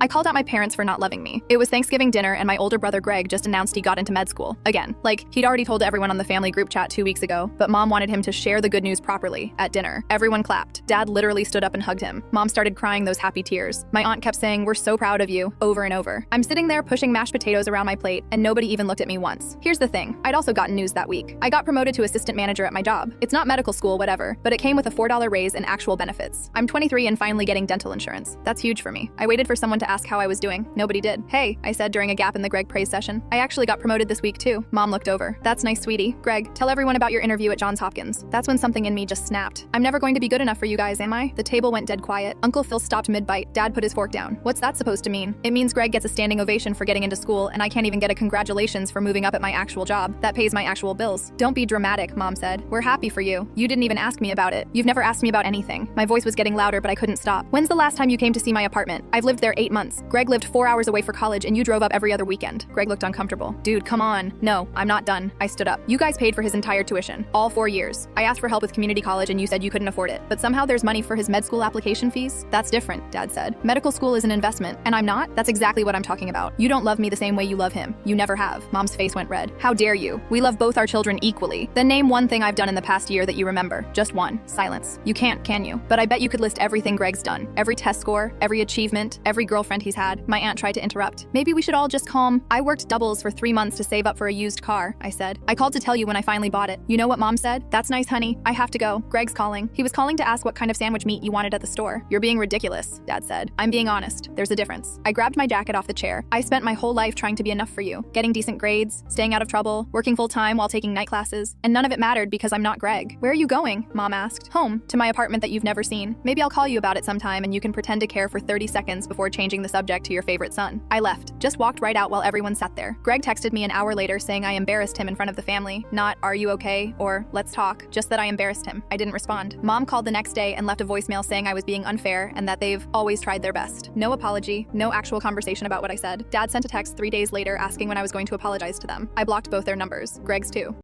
I called out my parents for not loving me. It was Thanksgiving dinner and my older brother Greg just announced he got into med school. Again, like he'd already told everyone on the family group chat 2 weeks ago, but Mom wanted him to share the good news properly at dinner. Everyone clapped. Dad literally stood up and hugged him. Mom started crying those happy tears. My aunt kept saying, "We're so proud of you," over and over. I'm sitting there pushing mashed potatoes around my plate and nobody even looked at me once. Here's the thing, I'd also gotten news that week. I got promoted to assistant manager at my job. It's not medical school, whatever, but it came with a $4 raise and actual benefits. I'm 23 and finally getting dental insurance. That's huge for me. I waited for someone to ask how I was doing. Nobody did. "Hey," I said during a gap in the Greg praise session. "I actually got promoted this week too." Mom looked over. "That's nice, sweetie. Greg, tell everyone about your interview at Johns Hopkins." That's when something in me just snapped. I'm never going to be good enough for you guys, am I? The table went dead quiet. Uncle Phil stopped mid-bite. Dad put his fork down. What's that supposed to mean? It means Greg gets a standing ovation for getting into school and I can't even get a congratulations for moving up at my actual job. That pays my actual bills. "Don't be dramatic," Mom said. "We're happy for you. You didn't even ask me about it. You've never asked me about anything." My voice was getting louder, but I couldn't stop. "When's the last time you came to see my apartment? I've lived there 8 months. Greg lived 4 hours away for college and you drove up every other weekend." Greg looked uncomfortable. "Dude, come on." "No, I'm not done." I stood up. "You guys paid for his entire tuition. All 4 years. I asked for help with community college and you said you couldn't afford it. But somehow there's money for his med school application fees? That's different," Dad said. "Medical school is an investment, and I'm not? That's exactly what I'm talking about. You don't love me the same way you love him. You never have." Mom's face went red. "How dare you? We love both our children equally. Then name one thing I've done in the past year that you remember. Just one." Silence. "You can't, can you? But I bet you could list everything Greg's done. Every test score, every achievement, every girlfriend he's had." My aunt tried to interrupt. "Maybe we should all just calm." "I worked doubles for 3 months to save up for a used car," I said. "I called to tell you when I finally bought it." You know what Mom said? "That's nice, honey. I have to go. Greg's calling. He was calling to ask what kind of sandwich meat you wanted at the store." "You're being ridiculous," Dad said. "I'm being honest. There's a difference." I grabbed my jacket off the chair. "I spent my whole life trying to be enough for you. Getting decent grades, staying out of trouble, working full-time while taking night classes. And none of it mattered because I'm not Greg." "Where are you going?" Mom asked. "Home, to my apartment that you've never seen. Maybe I'll call you about it sometime and you can pretend to care for 30 seconds before changing the subject to your favorite son." I left. Just walked right out while everyone sat there. Greg texted me an hour later saying I embarrassed him in front of the family. Not, "Are you okay?" or "Let's talk," just that I embarrassed him. I didn't respond. Mom called the next day and left a voicemail saying I was being unfair and that they've always tried their best. No apology, no actual conversation about what I said. Dad sent a text 3 days later asking when I was going to apologize to them. I blocked both their numbers, Greg's too.